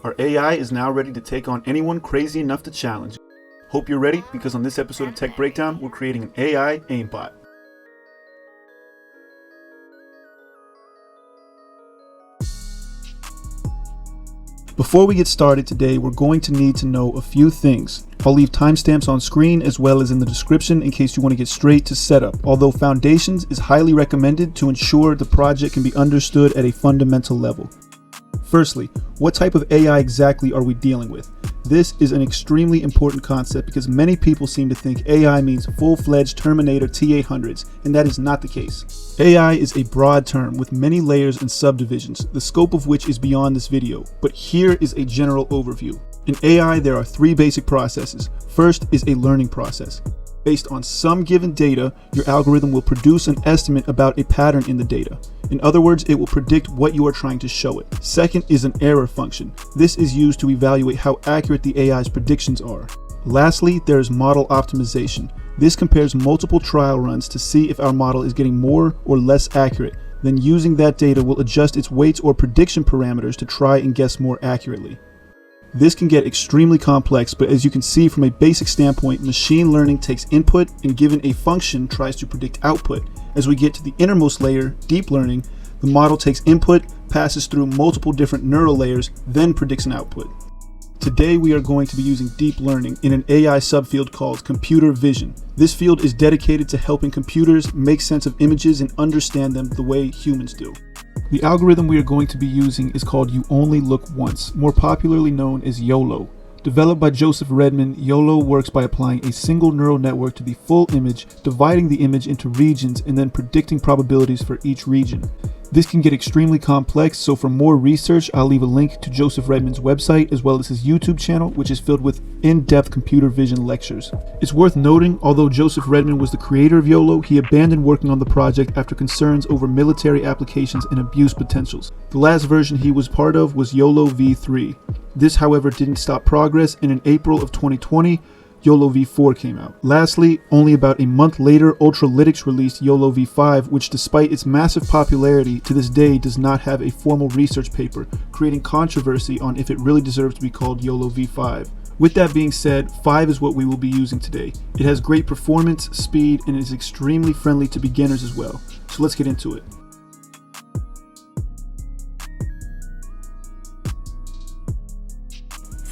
Our AI is now ready to take on anyone crazy enough to challenge it. Hope you're ready, because on this episode of Tech Breakdown, we're creating an AI Aimbot. Before we get started today, we're going to need to know a few things. I'll leave timestamps on screen as well as in the description in case you want to get straight to setup, although Foundations is highly recommended to ensure the project can be understood at a fundamental level. Firstly, what type of AI exactly are we dealing with? This is an extremely important concept because many people seem to think AI means full-fledged Terminator T-800s, and that is not the case. AI is a broad term with many layers and subdivisions, the scope of which is beyond this video, but here is a general overview. In AI, there are three basic processes. First is a learning process. Based on some given data, your algorithm will produce an estimate about a pattern in the data. In other words, it will predict what you are trying to show it. Second is an error function. This is used to evaluate how accurate the AI's predictions are. Lastly, there is model optimization. This compares multiple trial runs to see if our model is getting more or less accurate. Then using that data will adjust its weights or prediction parameters to try and guess more accurately. This can get extremely complex, but as you can see from a basic standpoint, machine learning takes input and given a function tries to predict output. As we get to the innermost layer, deep learning, the model takes input, passes through multiple different neural layers, then predicts an output. Today we are going to be using deep learning in an AI subfield called computer vision. This field is dedicated to helping computers make sense of images and understand them the way humans do. The algorithm we are going to be using is called You Only Look Once, more popularly known as YOLO. Developed by Joseph Redman, YOLO works by applying a single neural network to the full image, dividing the image into regions, and then predicting probabilities for each region. This can get extremely complex, so for more research, I'll leave a link to Joseph Redman's website as well as his YouTube channel, which is filled with in-depth computer vision lectures. It's worth noting, although Joseph Redman was the creator of YOLO, he abandoned working on the project after concerns over military applications and abuse potentials. The last version he was part of was YOLOv5. This, however, didn't stop progress, and in April of 2020, YOLOv4 came out. Lastly, only about a month later, Ultralytics released YOLOv5, which despite its massive popularity, to this day does not have a formal research paper, creating controversy on if it really deserves to be called YOLOv5. With that being said, 5 is what we will be using today. It has great performance, speed, and is extremely friendly to beginners as well. So let's get into it.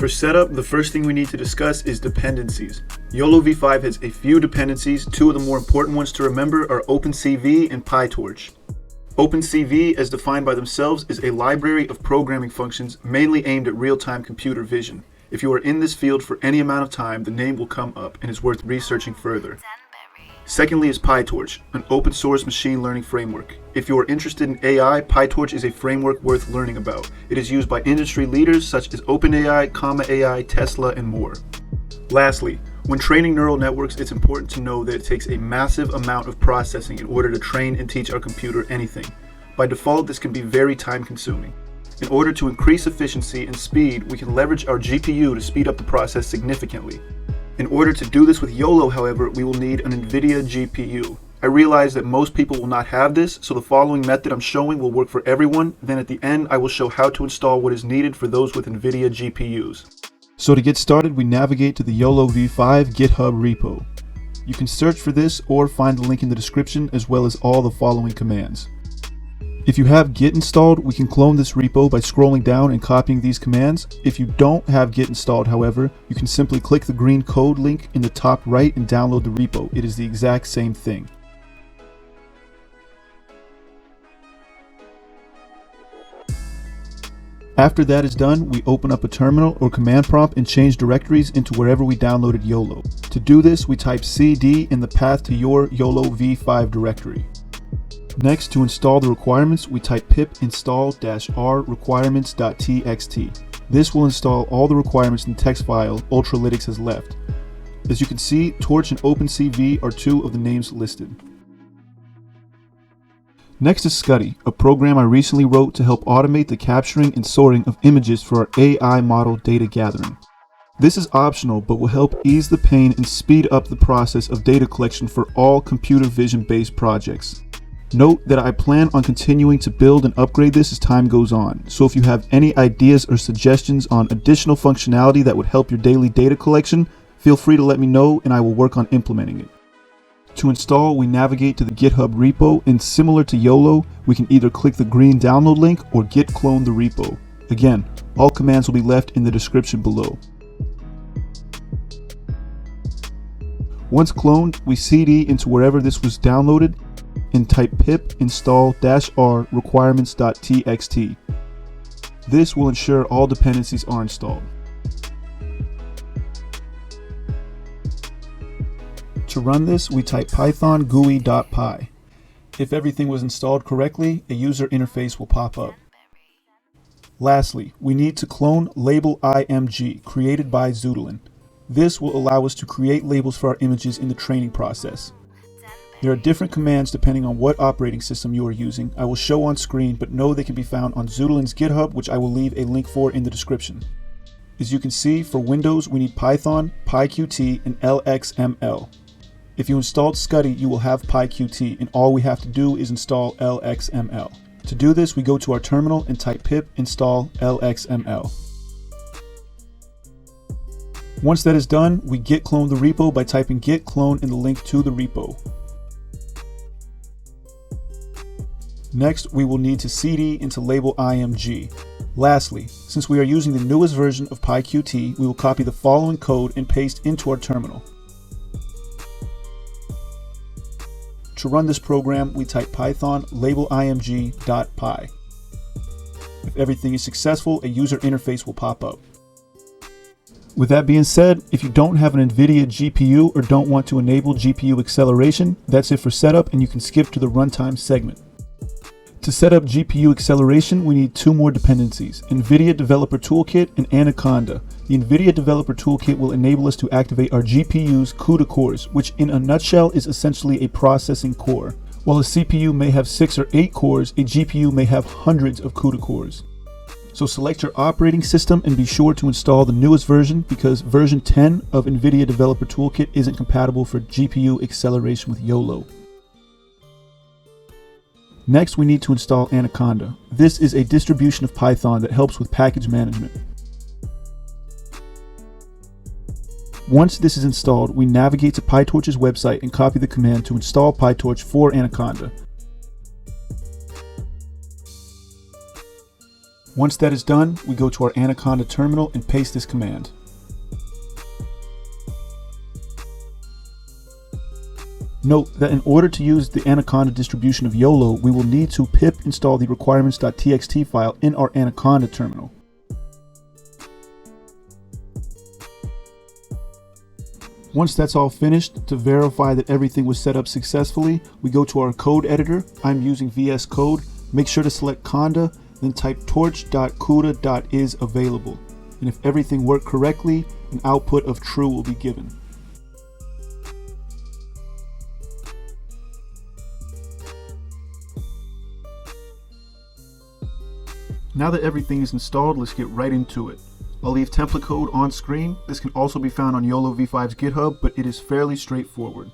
For setup, the first thing we need to discuss is dependencies. YOLOv5 has a few dependencies. Two of the more important ones to remember are OpenCV and pytorch. OpenCV, as defined by themselves, is a library of programming functions mainly aimed at real-time computer vision. If you are in this field for any amount of time, the name will come up and is worth researching further. Secondly is pytorch, an open source machine learning framework. If you are interested in AI, pytorch is a framework worth learning about. It is used by industry leaders such as OpenAI, AI, Tesla, and more. Lastly, when training neural networks, it's important to know that it takes a massive amount of processing in order to train and teach our computer anything. By default, this can be very time consuming. In order to increase efficiency and speed, we can leverage our GPU to speed up the process significantly. In order to do this with YOLO, however, we will need an NVIDIA GPU. I realize that most people will not have this, so the following method I'm showing will work for everyone. Then at the end, I will show how to install what is needed for those with NVIDIA GPUs. So to get started, we navigate to the YOLOv5 GitHub repo. You can search for this or find the link in the description as well as all the following commands. If you have Git installed, we can clone this repo by scrolling down and copying these commands. If you don't have Git installed, however, you can simply click the green code link in the top right and download the repo. It is the exact same thing. After that is done, we open up a terminal or command prompt and change directories into wherever we downloaded YOLO. To do this, we type cd in the path to your YOLOv5 directory. Next, to install the requirements, we type pip install-r requirements.txt. This will install all the requirements in the text file Ultralytics has left. As you can see, Torch and OpenCV are two of the names listed. Next is Scutti, a program I recently wrote to help automate the capturing and sorting of images for our AI model data gathering. This is optional, but will help ease the pain and speed up the process of data collection for all computer vision-based projects. Note that I plan on continuing to build and upgrade this as time goes on, so if you have any ideas or suggestions on additional functionality that would help your daily data collection, feel free to let me know and I will work on implementing it. To install, we navigate to the GitHub repo, and similar to YOLO, we can either click the green download link or git clone the repo. Again, all commands will be left in the description below. Once cloned, we cd into wherever this was downloaded and type pip install -r requirements.txt. This will ensure all dependencies are installed. To run this, we type python GUI.py. If everything was installed correctly, a user interface will pop up. Lastly, we need to clone labelImg created by Zoodlin. This will allow us to create labels for our images in the training process. There are different commands depending on what operating system you are using. I will show on screen, but know they can be found on Zoodlin's GitHub, which I will leave a link for in the description. As you can see, for Windows, we need Python, PyQt, and lxml. If you installed Scutti, you will have PyQt, and all we have to do is install lxml. To do this, we go to our terminal and type pip install lxml. Once that is done, we git clone the repo by typing git clone in the link to the repo. Next, we will need to cd into labelImg. Lastly, since we are using the newest version of PyQt, we will copy the following code and paste into our terminal. To run this program, we type python labelImg.py. If everything is successful, a user interface will pop up. With that being said, if you don't have an NVIDIA GPU or don't want to enable GPU acceleration, that's it for setup and you can skip to the runtime segment. To set up GPU acceleration, we need two more dependencies, NVIDIA Developer Toolkit and Anaconda. The NVIDIA Developer Toolkit will enable us to activate our GPU's CUDA cores, which in a nutshell is essentially a processing core. While a CPU may have 6 or 8 cores, a GPU may have hundreds of CUDA cores. So select your operating system and be sure to install the newest version because version 10 of NVIDIA Developer Toolkit isn't compatible for GPU acceleration with YOLO. Next, we need to install Anaconda. This is a distribution of Python that helps with package management. Once this is installed, we navigate to PyTorch's website and copy the command to install PyTorch for Anaconda. Once that is done, we go to our Anaconda terminal and paste this command. Note that in order to use the Anaconda distribution of YOLO, we will need to pip install the requirements.txt file in our Anaconda terminal. Once that's all finished, to verify that everything was set up successfully, we go to our code editor. I'm using VS Code. Make sure to select conda, then type torch.cuda.is available. And if everything worked correctly, an output of true will be given. Now that everything is installed, let's get right into it. I'll leave template code on screen. This can also be found on YOLOv5's GitHub, but it is fairly straightforward.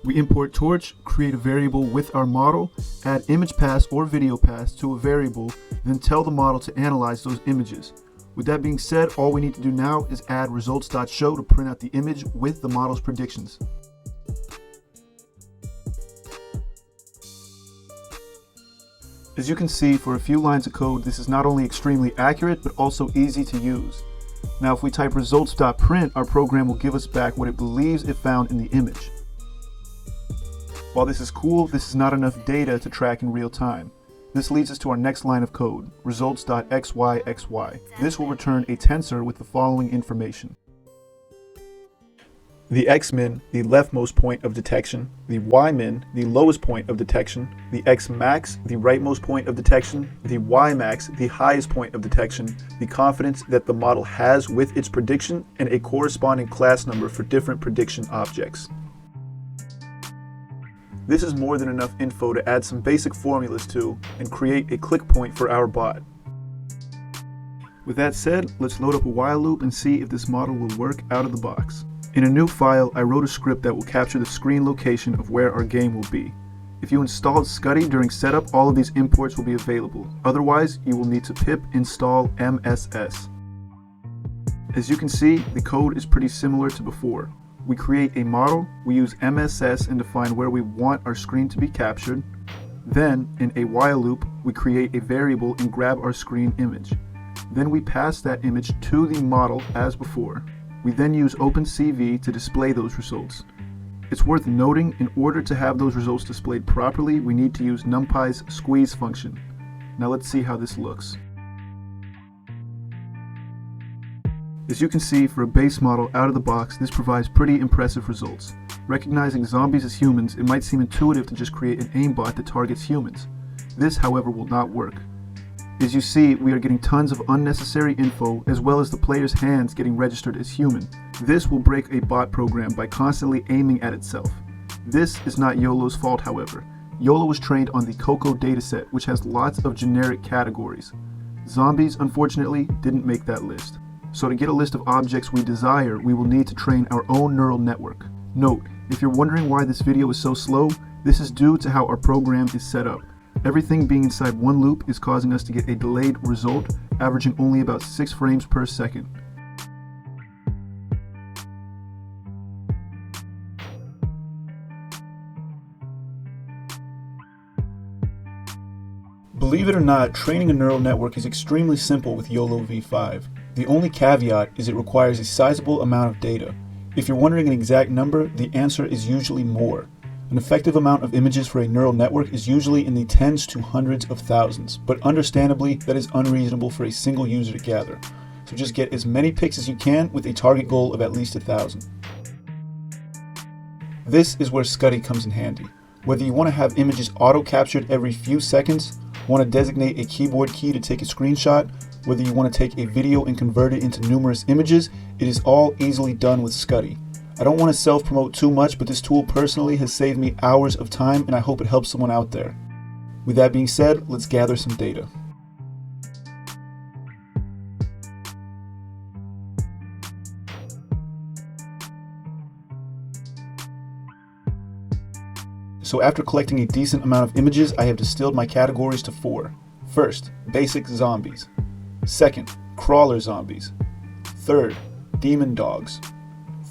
We import torch, create a variable with our model, add image paths or video paths to a variable, then tell the model to analyze those images. With that being said, all we need to do now is add results.show to print out the image with the model's predictions. As you can see, for a few lines of code, this is not only extremely accurate, but also easy to use. Now, if we type results.print, our program will give us back what it believes it found in the image. While this is cool, this is not enough data to track in real time. This leads us to our next line of code, results.xyxy. This will return a tensor with the following information. The xmin, the leftmost point of detection, the ymin, the lowest point of detection, the xmax, the rightmost point of detection, the ymax, the highest point of detection, the confidence that the model has with its prediction, and a corresponding class number for different prediction objects. This is more than enough info to add some basic formulas to and create a click point for our bot. With that said, let's load up a while loop and see if this model will work out of the box. In a new file, I wrote a script that will capture the screen location of where our game will be. If you installed Scutti during setup, all of these imports will be available. Otherwise, you will need to pip install MSS. As you can see, the code is pretty similar to before. We create a model, we use MSS and define where we want our screen to be captured. Then, in a while loop, we create a variable and grab our screen image. Then we pass that image to the model as before. We then use OpenCV to display those results. It's worth noting, in order to have those results displayed properly, we need to use NumPy's squeeze function. Now let's see how this looks. As you can see, for a base model out of the box, this provides pretty impressive results. Recognizing zombies as humans, it might seem intuitive to just create an aimbot that targets humans. This, however, will not work. As you see, we are getting tons of unnecessary info, as well as the player's hands getting registered as human. This will break a bot program by constantly aiming at itself. This is not YOLO's fault, however. YOLO was trained on the Coco dataset, which has lots of generic categories. Zombies, unfortunately, didn't make that list. So to get a list of objects we desire, we will need to train our own neural network. Note, if you're wondering why this video is so slow, this is due to how our program is set up. Everything being inside one loop is causing us to get a delayed result, averaging only about 6 frames per second. Believe it or not, training a neural network is extremely simple with YOLOv5. The only caveat is it requires a sizable amount of data. If you're wondering an exact number, the answer is usually more. An effective amount of images for a neural network is usually in the tens to hundreds of thousands, but understandably, that is unreasonable for a single user to gather. So just get as many pics as you can with a target goal of at least 1,000. This is where Scutti comes in handy. Whether you want to have images auto-captured every few seconds, want to designate a keyboard key to take a screenshot, whether you want to take a video and convert it into numerous images, it is all easily done with Scutti. I don't want to self-promote too much, but this tool personally has saved me hours of time, and I hope it helps someone out there. With that being said, let's gather some data. So after collecting a decent amount of images, I have distilled my categories to 4. First, basic zombies. Second, crawler zombies. Third, demon dogs.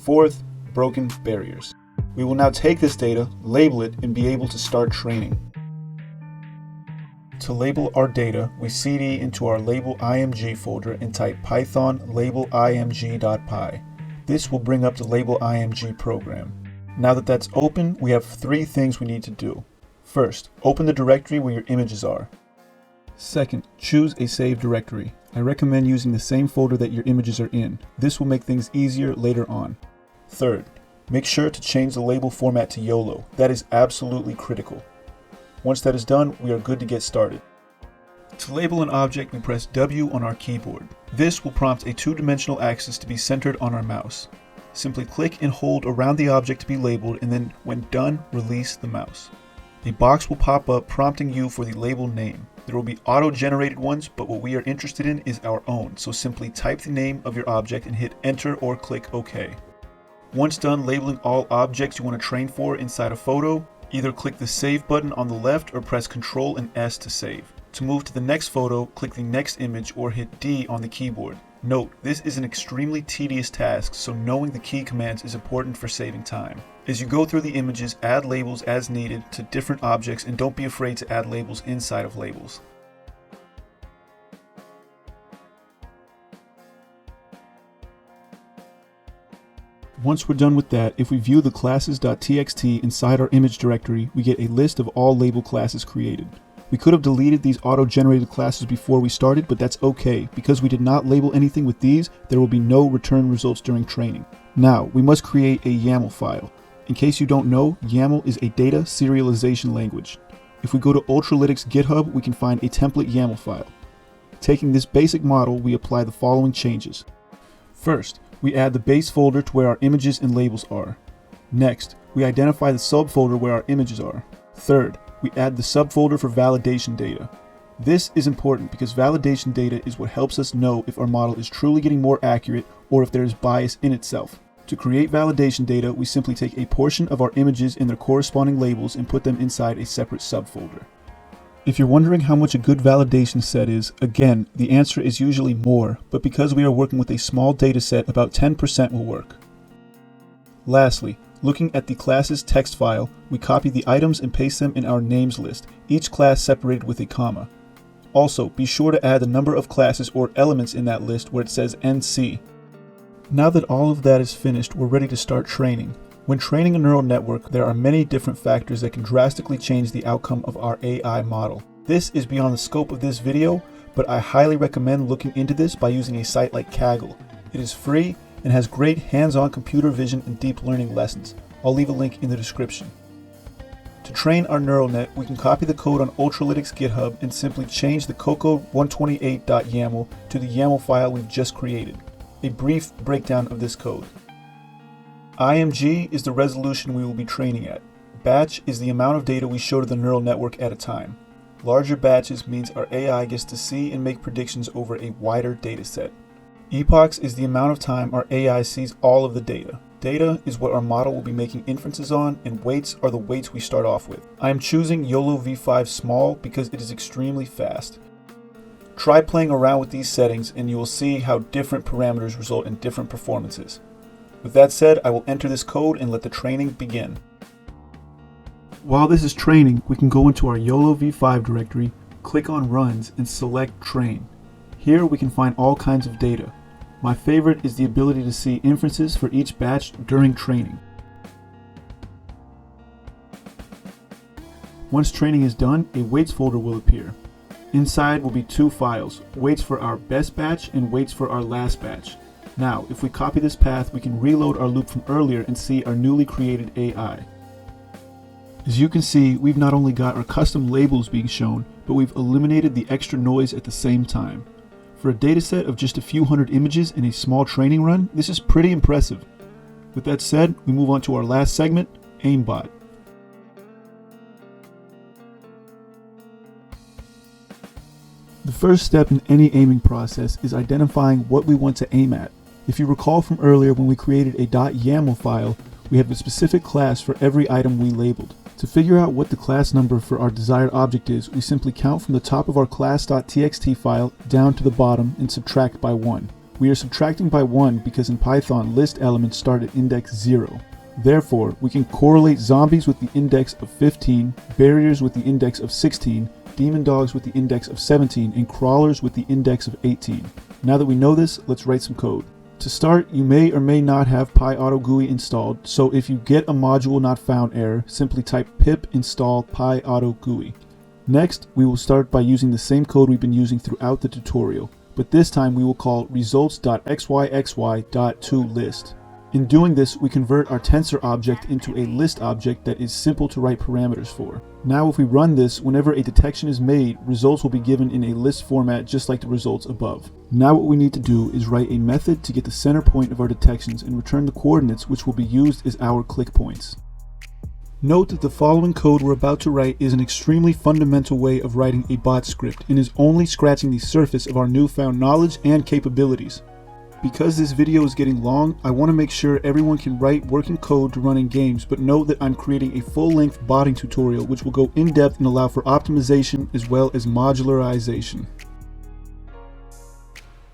Fourth, broken barriers. We will now take this data, label it, and be able to start training. To label our data, we cd into our labelImg folder and type python labelImg.py. This will bring up the labelImg program. Now that that's open, we have 3 things we need to do. First, open the directory where your images are. Second, choose a saved directory. I recommend using the same folder that your images are in. This will make things easier later on. Third, make sure to change the label format to YOLO. That is absolutely critical. Once that is done, we are good to get started. To label an object, we press W on our keyboard. This will prompt a 2-dimensional axis to be centered on our mouse. Simply click and hold around the object to be labeled, and then when done, release the mouse. A box will pop up prompting you for the label name. There will be auto-generated ones, but what we are interested in is our own, so simply type the name of your object and hit enter or click OK. Once done labeling all objects you want to train for inside a photo, either click the Save button on the left or press Ctrl and S to save. To move to the next photo, click the next image or hit D on the keyboard. Note, this is an extremely tedious task, so knowing the key commands is important for saving time. As you go through the images, add labels as needed to different objects, and don't be afraid to add labels inside of labels. Once we're done with that, if we view the classes.txt inside our image directory, we get a list of all label classes created. We could have deleted these auto-generated classes before we started, but that's okay. Because we did not label anything with these, there will be no return results during training. Now, we must create a YAML file. In case you don't know, YAML is a data serialization language. If we go to Ultralytics GitHub, we can find a template YAML file. Taking this basic model, we apply the following changes. First, we add the base folder to where our images and labels are. Next, we identify the subfolder where our images are. Third, we add the subfolder for validation data. This is important because validation data is what helps us know if our model is truly getting more accurate or if there is bias in itself. To create validation data, we simply take a portion of our images and their corresponding labels and put them inside a separate subfolder. If you're wondering how much a good validation set is, again, the answer is usually more, but because we are working with a small data set, about 10% will work. Lastly, looking at the class's text file, we copy the items and paste them in our names list, each class separated with a comma. Also, be sure to add the number of classes or elements in that list where it says NC. Now that all of that is finished, we're ready to start training. When training a neural network, there are many different factors that can drastically change the outcome of our AI model. This is beyond the scope of this video, but I highly recommend looking into this by using a site like Kaggle. It is free and has great hands-on computer vision and deep learning lessons. I'll leave a link in the description. To train our neural net, we can copy the code on Ultralytics GitHub and simply change the coco128.yaml to the YAML file we've just created. A brief breakdown of this code. IMG is the resolution we will be training at. Batch is the amount of data we show to the neural network at a time. Larger batches means our AI gets to see and make predictions over a wider data set. Epochs is the amount of time our AI sees all of the data. Data is what our model will be making inferences on, and weights are the weights we start off with. I am choosing YOLOv5 small because it is extremely fast. Try playing around with these settings and you will see how different parameters result in different performances. With that said, I will enter this code and let the training begin. While this is training, we can go into our YOLOv5 directory, click on Runs, and select Train. Here we can find all kinds of data. My favorite is the ability to see inferences for each batch during training. Once training is done, a weights folder will appear. Inside will be two files, weights for our best batch and weights for our last batch. Now, if we copy this path, we can reload our loop from earlier and see our newly created AI. As you can see, we've not only got our custom labels being shown, but we've eliminated the extra noise at the same time. For a dataset of just a few hundred images in a small training run, this is pretty impressive. With that said, we move on to our last segment, Aimbot. The first step in any aiming process is identifying what we want to aim at. If you recall from earlier when we created a .yaml file, we have a specific class for every item we labeled. To figure out what the class number for our desired object is, we simply count from the top of our class.txt file down to the bottom and subtract by 1. We are subtracting by 1 because in Python list elements start at index 0. Therefore, we can correlate zombies with the index of 15, barriers with the index of 16, demon dogs with the index of 17, and crawlers with the index of 18. Now that we know this, let's write some code. To start, you may or may not have pyauto GUI installed, so if you get a module not found error, simply type pip install pyauto GUI. Next, we will start by using the same code we've been using throughout the tutorial, but this time we will call results.xyxy.toList. In doing this, we convert our tensor object into a list object that is simple to write parameters for. Now if we run this, whenever a detection is made, results will be given in a list format just like the results above. Now what we need to do is write a method to get the center point of our detections and return the coordinates which will be used as our click points. Note that the following code we're about to write is an extremely fundamental way of writing a bot script and is only scratching the surface of our newfound knowledge and capabilities. Because this video is getting long, I want to make sure everyone can write working code to run in games, but note that I'm creating a full-length botting tutorial which will go in-depth and allow for optimization as well as modularization.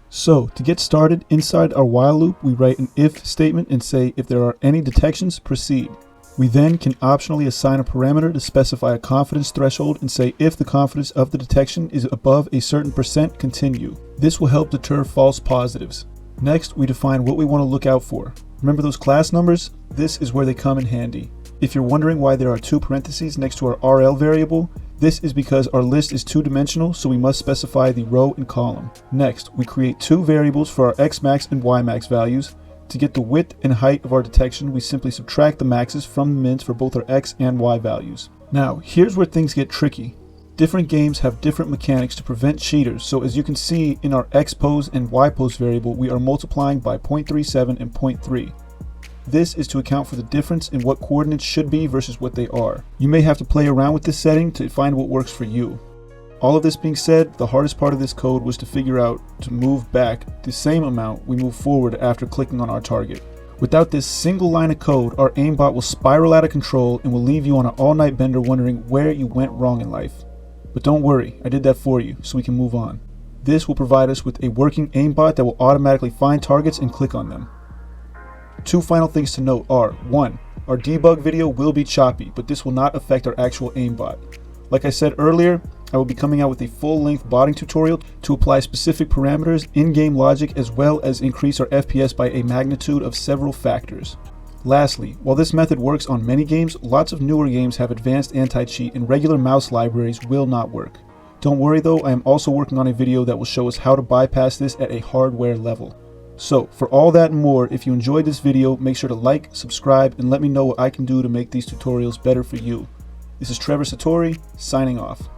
So, to get started, inside our while loop, we write an if statement and say if there are any detections, proceed. We then can optionally assign a parameter to specify a confidence threshold and say if the confidence of the detection is above a certain %, continue. This will help deter false positives. Next, we define what we want to look out for. Remember those class numbers? This is where they come in handy. If you're wondering why there are two parentheses next to our RL variable, this is because our list is two-dimensional, so we must specify the row and column. Next, we create two variables for our xmax and ymax values. To get the width and height of our detection, we simply subtract the maxes from the mins for both our x and y values. Now, here's where things get tricky. Different games have different mechanics to prevent cheaters, so as you can see in our xpose and ypose variable, we are multiplying by 0.37 and 0.3. This is to account for the difference in what coordinates should be versus what they are. You may have to play around with this setting to find what works for you. All of this being said, the hardest part of this code was to figure out to move back the same amount we move forward after clicking on our target. Without this single line of code, our aimbot will spiral out of control and will leave you on an all-night bender wondering where you went wrong in life. But don't worry, I did that for you, so we can move on. This will provide us with a working aimbot that will automatically find targets and click on them. Two final things to note are, 1. Our debug video will be choppy, but this will not affect our actual aimbot. Like I said earlier, I will be coming out with a full-length botting tutorial to apply specific parameters, in-game logic, as well as increase our FPS by a magnitude of several factors. Lastly, while this method works on many games, lots of newer games have advanced anti-cheat and regular mouse libraries will not work. Don't worry though, I am also working on a video that will show us how to bypass this at a hardware level. So, for all that and more, if you enjoyed this video, make sure to like, subscribe, and let me know what I can do to make these tutorials better for you. This is Trevor Satori, signing off.